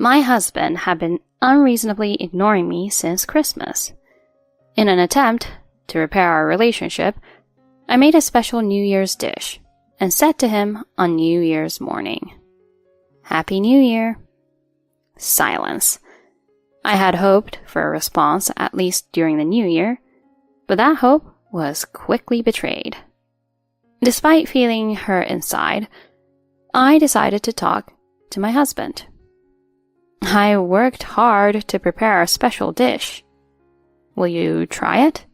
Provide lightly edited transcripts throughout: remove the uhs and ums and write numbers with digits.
My husband had been unreasonably ignoring me since Christmas. In an attempt to repair our relationship, I made a special New Year's dish and said to him on New Year's morning, "Happy New Year." Silence. I had hoped for a response at least during the New Year, but that hope was quickly betrayed. Despite feeling hurt inside, I decided to talk to my husband. "I worked hard to prepare a special dish. Will you try it?"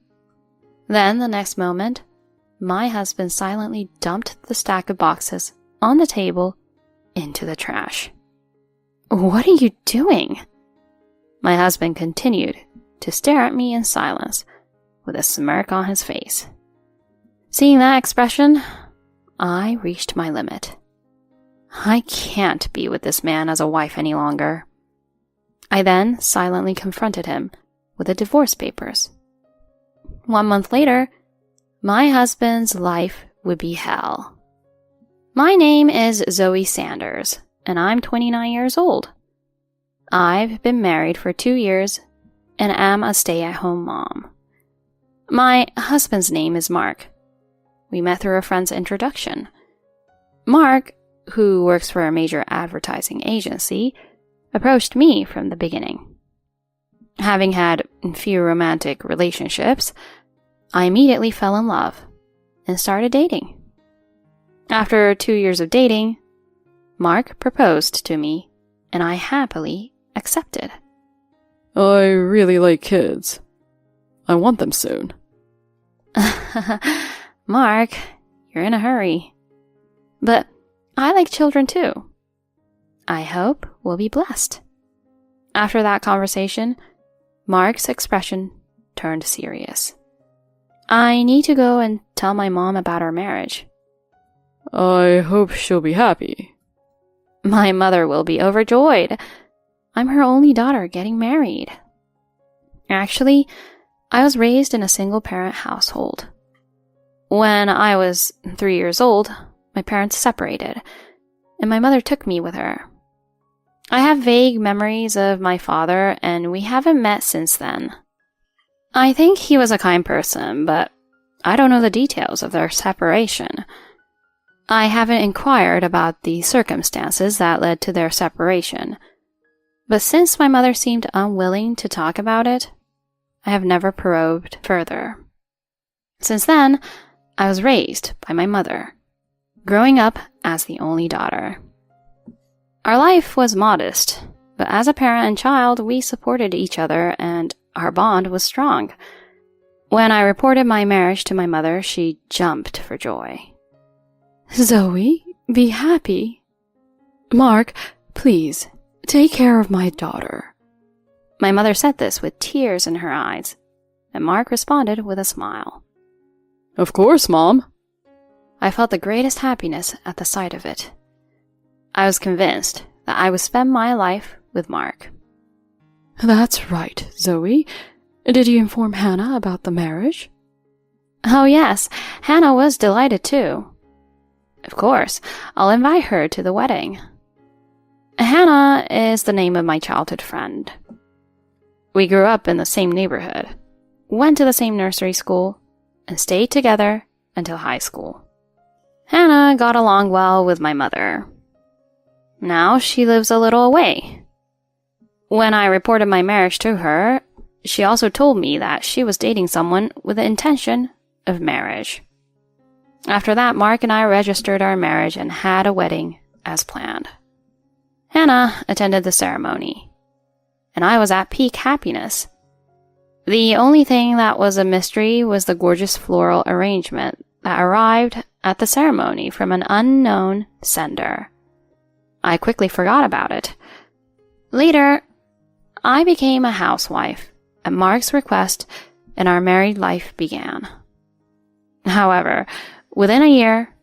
Then, the next moment, my husband silently dumped the stack of boxes on the table into the trash. "What are you doing?" My husband continued to stare at me in silence, with a smirk on his face. Seeing that expression, I reached my limit. I can't be with this man as a wife any longer. I then silently confronted him with the divorce papers. 1 month later, my husband's life would be hell. My name is Zoe Sanders, and I'm 29 years old. I've been married for 2 years and am a stay-at-home mom. My husband's name is Mark. We met through a friend's introduction. Mark, who works for a major advertising agency, approached me from the beginning. Having had few romantic relationships, I immediately fell in love and started dating. After 2 years of dating, Mark proposed to me, and I happily accepted. "I really like kids. I want them soon." Mark, you're in a hurry. But I like children too. I hope we'll be blessed. After that conversation, Mark's expression turned serious. "I need to go and tell my mom about our marriage." "I hope she'll be happy." "My mother will be overjoyed. I'm her only daughter getting married." Actually, I was raised in a single-parent household. When I was 3 years old, my parents separated, and my mother took me with her. I have vague memories of my father, and we haven't met since then. I think he was a kind person, but I don't know the details of their separation. I haven't inquired about the circumstances that led to their separation. But since my mother seemed unwilling to talk about it, I have never probed further. Since then, I was raised by my mother, growing up as the only daughter. Our life was modest, but as a parent and child, we supported each other and our bond was strong. When I reported my marriage to my mother, she jumped for joy. "Zoe, be happy. Mark, please, take care of my daughter." My mother said this with tears in her eyes, and Mark responded with a smile. "Of course, Mom." I felt the greatest happiness at the sight of it. I was convinced that I would spend my life with Mark. "That's right, Zoe. Did you inform Hannah about the marriage?" "Oh yes, Hannah was delighted too. Of course, I'll invite her to the wedding." Hannah is the name of my childhood friend. We grew up in the same neighborhood, went to the same nursery school, and stayed together until high school. Hannah got along well with my mother. Now she lives a little away. When I reported my marriage to her, she also told me that she was dating someone with the intention of marriage. After that, Mark and I registered our marriage and had a wedding as planned. Hannah attended the ceremony, and I was at peak happiness. The only thing that was a mystery was the gorgeous floral arrangement that arrived at the ceremony from an unknown sender. I quickly forgot about it. Later, I became a housewife at Mark's request, and our married life began. However, within a year,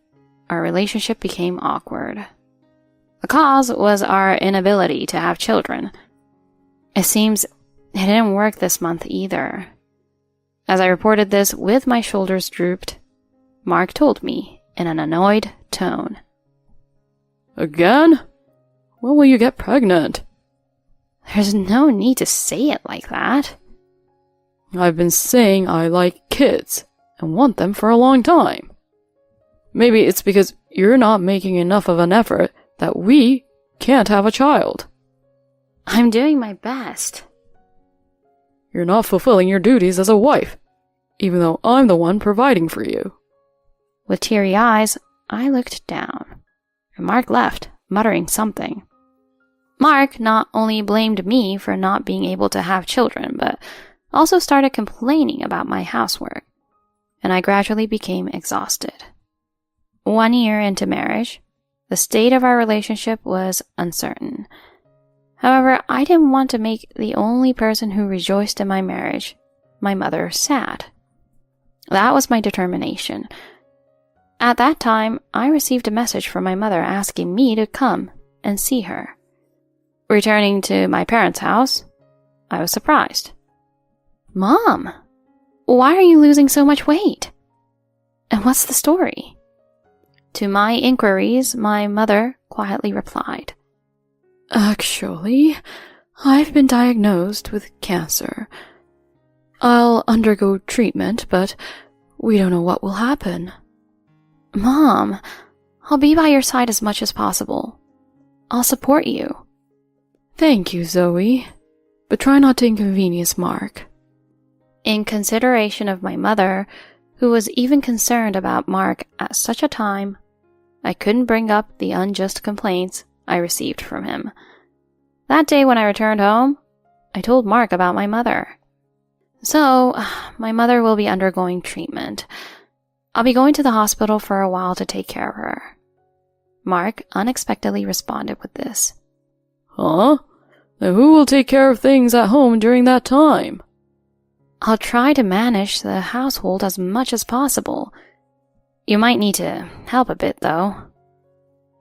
our relationship became awkward. The cause was our inability to have children. It seems it didn't work this month either. As I reported this with my shoulders drooped, Mark told me in an annoyed tone. "Again? When will you get pregnant?" There's no need to say it like that. I've been saying I like kids and want them for a long time. Maybe it's because you're not making enough of an effort that we can't have a child. I'm doing my best. You're not fulfilling your duties as a wife, even though I'm the one providing for you. With teary eyes, I looked down, and Mark left, muttering something. Mark not only blamed me for not being able to have children, but also started complaining about my housework, and I gradually became exhausted. 1 year into marriage, the state of our relationship was uncertain. However, I didn't want to make the only person who rejoiced in my marriage, my mother, sad. That was my determination. At that time, I received a message from my mother asking me to come and see her. Returning to my parents' house, I was surprised. "Mom, why are you losing so much weight? And what's the story?" To my inquiries, my mother quietly replied, "Actually, I've been diagnosed with cancer. I'll undergo treatment, but we don't know what will happen." "Mom, I'll be by your side as much as possible. I'll support you." "Thank you, Zoe, but try not to inconvenience Mark." In consideration of my mother, who was even concerned about Mark at such a time, I couldn't bring up the unjust complaints I received from him. That day when I returned home, I told Mark about my mother. "So, my mother will be undergoing treatment. I'll be going to the hospital for a while to take care of her." Mark unexpectedly responded with this. "Huh? Then who will take care of things at home during that time?" "I'll try to manage the household as much as possible. You might need to help a bit, though."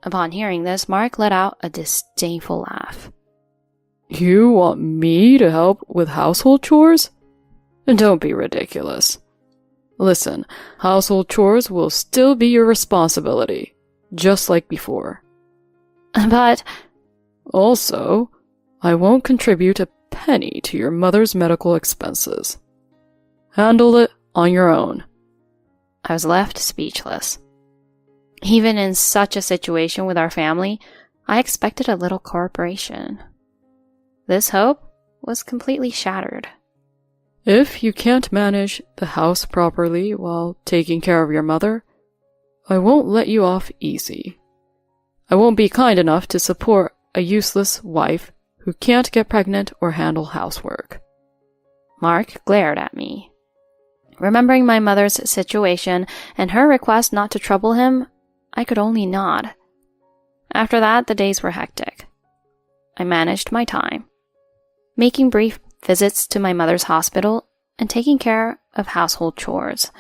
Upon hearing this, Mark let out a disdainful laugh. "You want me to help with household chores? Don't be ridiculous. Listen, household chores will still be your responsibility, just like before. "But..." "Also, I won't contribute a penny to your mother's medical expenses. Handle it on your own." I was left speechless. Even in such a situation with our family, I expected a little cooperation. This hope was completely shattered. "If you can't manage the house properly while taking care of your mother, I won't let you off easy. I won't be kind enough to support a useless wife who can't get pregnant or handle housework." Mark glared at me. Remembering my mother's situation and her request not to trouble him, I could only nod. After that, the days were hectic. I managed my time, making brief visits to my mother's hospital and taking care of household chores.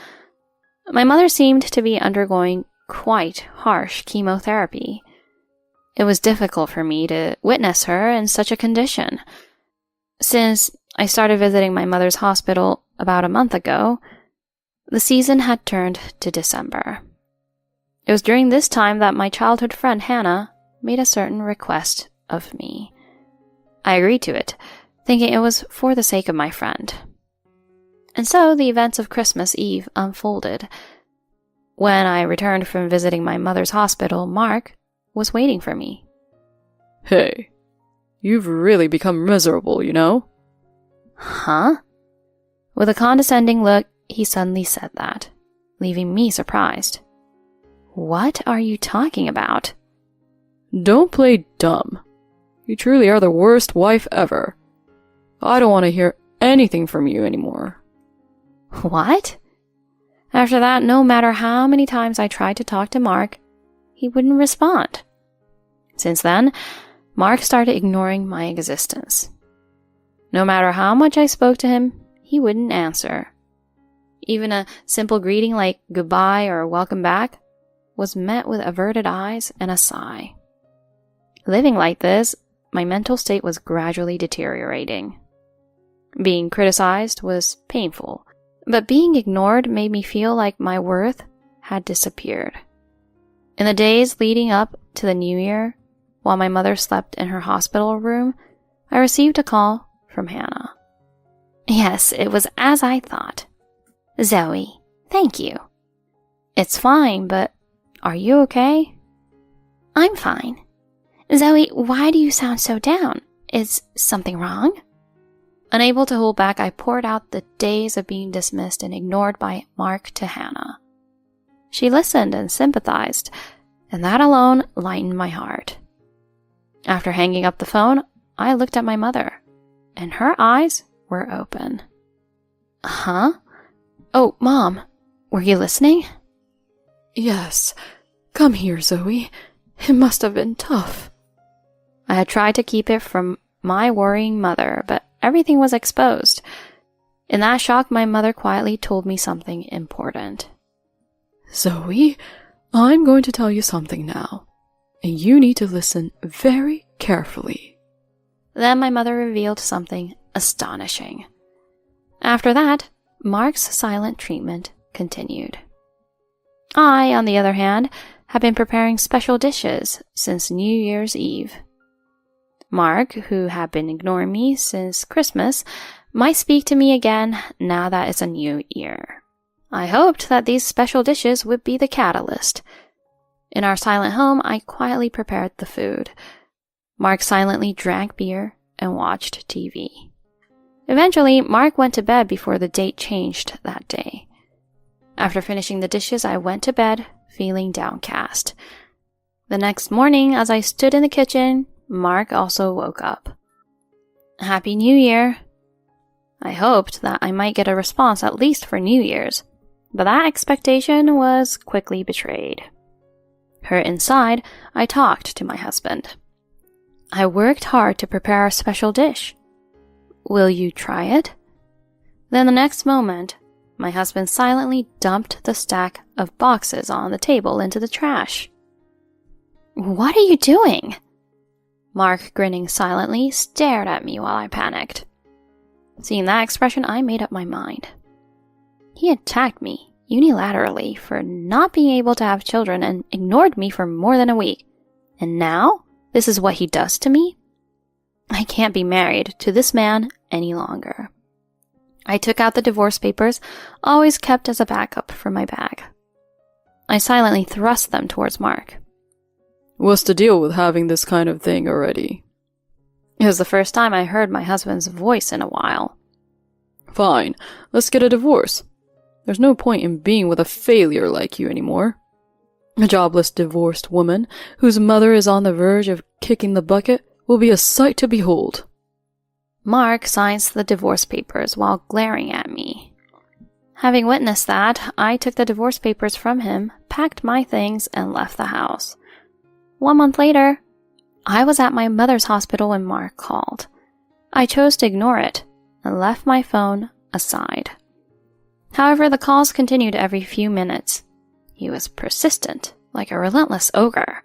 My mother seemed to be undergoing quite harsh chemotherapy. It was difficult for me to witness her in such a condition. Since I started visiting my mother's hospital about a month ago, the season had turned to December. It was during this time that my childhood friend Hannah made a certain request of me. I agreed to it, thinking it was for the sake of my friend. And so the events of Christmas Eve unfolded. When I returned from visiting my mother's hospital, Mark was waiting for me. "Hey, you've really become miserable, you know?" "Huh?" With a condescending look, he suddenly said that, leaving me surprised. "What are you talking about?" "Don't play dumb. You truly are the worst wife ever. I don't want to hear anything from you anymore." "What?" After that, no matter how many times I tried to talk to Mark, he wouldn't respond. Since then, Mark started ignoring my existence. No matter how much I spoke to him, he wouldn't answer. Even a simple greeting like goodbye or welcome back was met with averted eyes and a sigh. Living like this, my mental state was gradually deteriorating. Being criticized was painful, but being ignored made me feel like my worth had disappeared. In the days leading up to the new year, while my mother slept in her hospital room, I received a call from Hannah. Yes, it was as I thought. Zoe, thank you. It's fine, but are you okay? I'm fine. Zoe, why do you sound so down? Is something wrong? Unable to hold back, I poured out the days of being dismissed and ignored by Mark to Hannah. She listened and sympathized, and that alone lightened my heart. After hanging up the phone, I looked at my mother, and her eyes were open. Huh? Oh, Mom, were you listening? Yes. Come here, Zoe. It must have been tough. I had tried to keep it from my worrying mother, but everything was exposed. In that shock, my mother quietly told me something important. Zoe, I'm going to tell you something now, and you need to listen very carefully. Then my mother revealed something astonishing. After that, Mark's silent treatment continued. I, on the other hand, had been preparing special dishes since New Year's Eve. Mark, who had been ignoring me since Christmas, might speak to me again now that it's a new year. I hoped that these special dishes would be the catalyst. In our silent home, I quietly prepared the food. Mark silently drank beer and watched TV. Eventually, Mark went to bed before the date changed that day. After finishing the dishes, I went to bed, feeling downcast. The next morning, as I stood in the kitchen, Mark also woke up. Happy New Year! I hoped that I might get a response at least for New Year's, but that expectation was quickly betrayed. Hurt inside, I talked to my husband. I worked hard to prepare a special dish. Will you try it? Then the next moment, my husband silently dumped the stack of boxes on the table into the trash. What are you doing? Mark, grinning silently, stared at me while I panicked. Seeing that expression, I made up my mind. He attacked me unilaterally for not being able to have children and ignored me for more than a week. And now, this is what he does to me? I can't be married to this man any longer. I took out the divorce papers, always kept as a backup for my bag. I silently thrust them towards Mark. What's the deal with having this kind of thing already? It was the first time I heard my husband's voice in a while. Fine, let's get a divorce. There's no point in being with a failure like you anymore. A jobless divorced woman whose mother is on the verge of kicking the bucket will be a sight to behold. Mark signs the divorce papers while glaring at me. Having witnessed that, I took the divorce papers from him, packed my things, and left the house. 1 month later, I was at my mother's hospital when Mark called. I chose to ignore it and left my phone aside. However, the calls continued every few minutes. He was persistent, like a relentless ogre.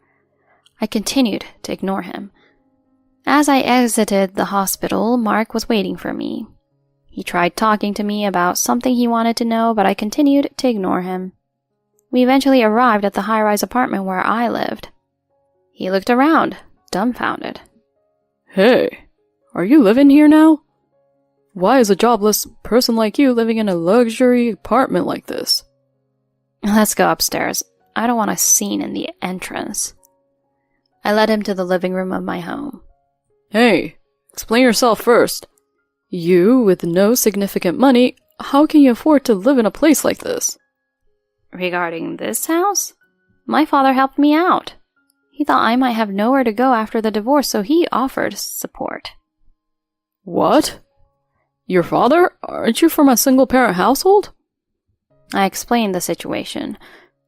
I continued to ignore him. As I exited the hospital, Mark was waiting for me. He tried talking to me about something he wanted to know, but I continued to ignore him. We eventually arrived at the high-rise apartment where I lived. He looked around, dumbfounded. Hey, are you living here now? Why is a jobless person like you living in a luxury apartment like this? Let's go upstairs. I don't want a scene in the entrance. I led him to the living room of my home. Hey, explain yourself first. You, with no significant money, how can you afford to live in a place like this? Regarding this house? My father helped me out. He thought I might have nowhere to go after the divorce, so he offered support. What? Your father? Aren't you from a single-parent household? I explained the situation.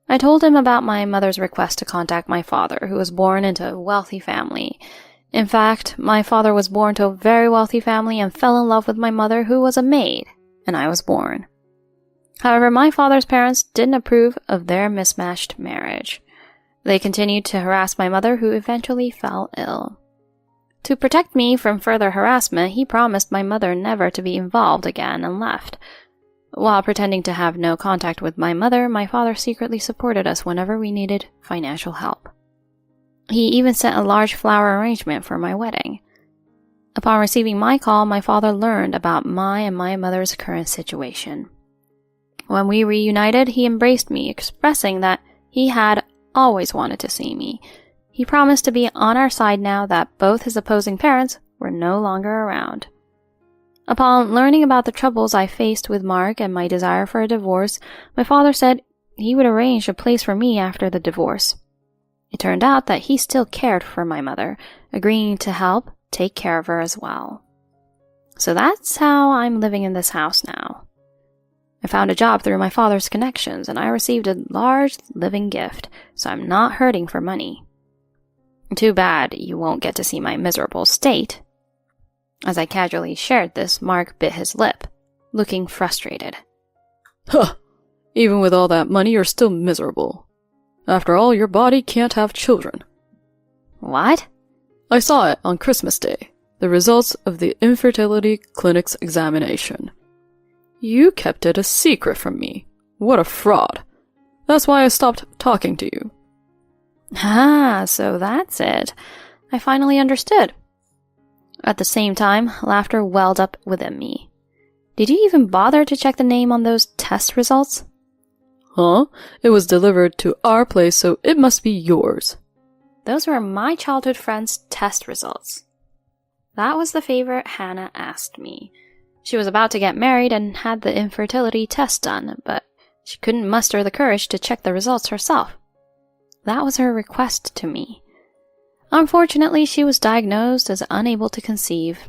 I told him about my mother's request to contact my father, who was born into a wealthy family. In fact, my father was born to a very wealthy family and fell in love with my mother, who was a maid, and I was born. However, my father's parents didn't approve of their mismatched marriage. They continued to harass my mother, who eventually fell ill. To protect me from further harassment, he promised my mother never to be involved again and left. While pretending to have no contact with my mother, my father secretly supported us whenever we needed financial help. He even sent a large flower arrangement for my wedding. Upon receiving my call, my father learned about my and my mother's current situation. When we reunited, he embraced me, expressing that he had always wanted to see me. He promised to be on our side now that both his opposing parents were no longer around. Upon learning about the troubles I faced with Mark and my desire for a divorce, my father said he would arrange a place for me after the divorce. It turned out that he still cared for my mother, agreeing to help take care of her as well. So that's how I'm living in this house now. I found a job through my father's connections, and I received a large living gift, so I'm not hurting for money. Too bad you won't get to see my miserable state. As I casually shared this, Mark bit his lip, looking frustrated. Huh! Even with all that money, you're still miserable. After all, your body can't have children. What? I saw it on Christmas Day, the results of the infertility clinic's examination. You kept it a secret from me. What a fraud. That's why I stopped talking to you. Ah, so that's it. I finally understood. At the same time, laughter welled up within me. Did you even bother to check the name on those test results? Huh? It was delivered to our place, so it must be yours. Those were my childhood friend's test results. That was the favor Hannah asked me. She was about to get married and had the infertility test done, but she couldn't muster the courage to check the results herself. That was her request to me. Unfortunately, she was diagnosed as unable to conceive.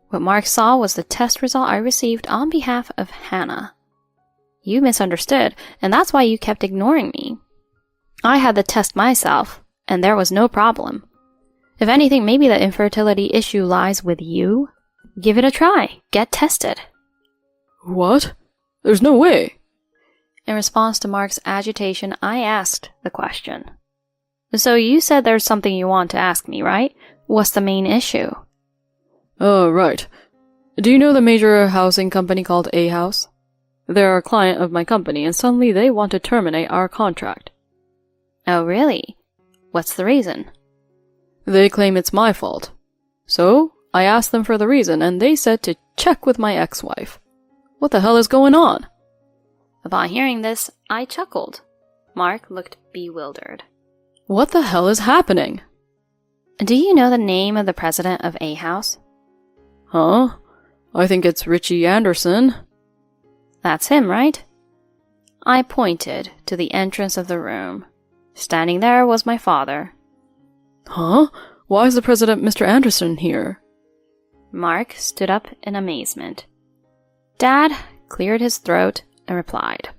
What Mark saw was the test result I received on behalf of Hannah. You misunderstood, and that's why you kept ignoring me. I had the test myself, and there was no problem. If anything, maybe the infertility issue lies with you. Give it a try. Get tested. What? There's no way. In response to Mark's agitation, I asked the question. So you said there's something you want to ask me, right? What's the main issue? Oh, right. Do you know the major housing company called A House? They're a client of my company, and suddenly they want to terminate our contract. Oh, really? What's the reason? They claim it's my fault. So, I asked them for the reason, and they said to check with my ex-wife. What the hell is going on? Upon hearing this, I chuckled. Mark looked bewildered. What the hell is happening? Do you know the name of the president of A House? Huh? I think it's Richie Anderson. That's him, right? I pointed to the entrance of the room. Standing there was my father. Huh? Why is the president Mr. Anderson here? Mark stood up in amazement. Dad cleared his throat and replied.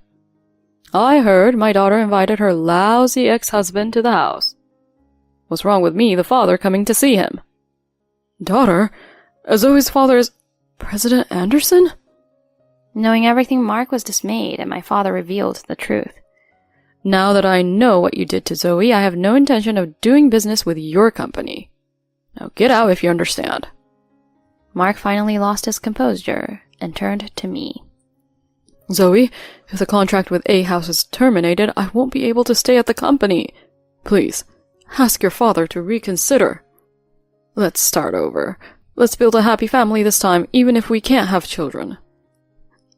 I heard my daughter invited her lousy ex-husband to the house. What's wrong with me, the father, coming to see him? Daughter? Zoe's father is President Anderson? Knowing everything, Mark was dismayed, and my father revealed the truth. Now that I know what you did to Zoe, I have no intention of doing business with your company. Now get out if you understand. Mark finally lost his composure and turned to me. Zoe, if the contract with A House is terminated, I won't be able to stay at the company. Please, ask your father to reconsider. Let's start over. Let's build a happy family this time, even if we can't have children.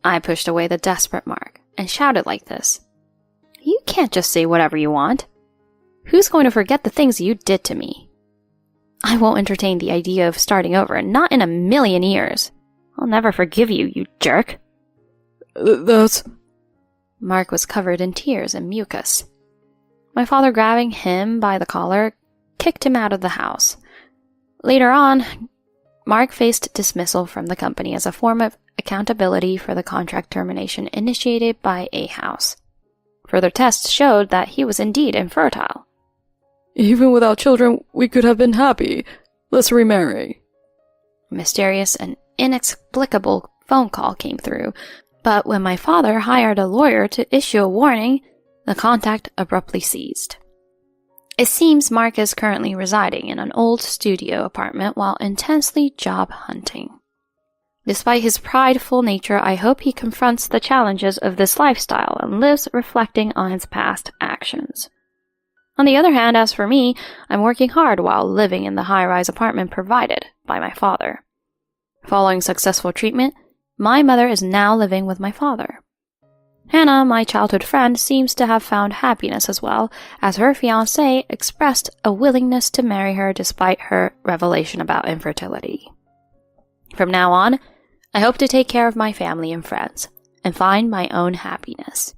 I pushed away the desperate Mark and shouted like this. You can't just say whatever you want. Who's going to forget the things you did to me? I won't entertain the idea of starting over, not in a million years. I'll never forgive you, you jerk. That's... Mark was covered in tears and mucus. My father, grabbing him by the collar, kicked him out of the house. Later on, Mark faced dismissal from the company as a form of accountability for the contract termination initiated by A House. Further tests showed that he was indeed infertile. Even without children, we could have been happy. Let's remarry. A mysterious and inexplicable phone call came through, but when my father hired a lawyer to issue a warning, the contact abruptly ceased. It seems Mark is currently residing in an old studio apartment while intensely job hunting. Despite his prideful nature, I hope he confronts the challenges of this lifestyle and lives reflecting on his past actions. On the other hand, as for me, I'm working hard while living in the high-rise apartment provided by my father. Following successful treatment, my mother is now living with my father. Hannah, my childhood friend, seems to have found happiness as well, as her fiancé expressed a willingness to marry her despite her revelation about infertility. From now on, I hope to take care of my family and friends, and find my own happiness.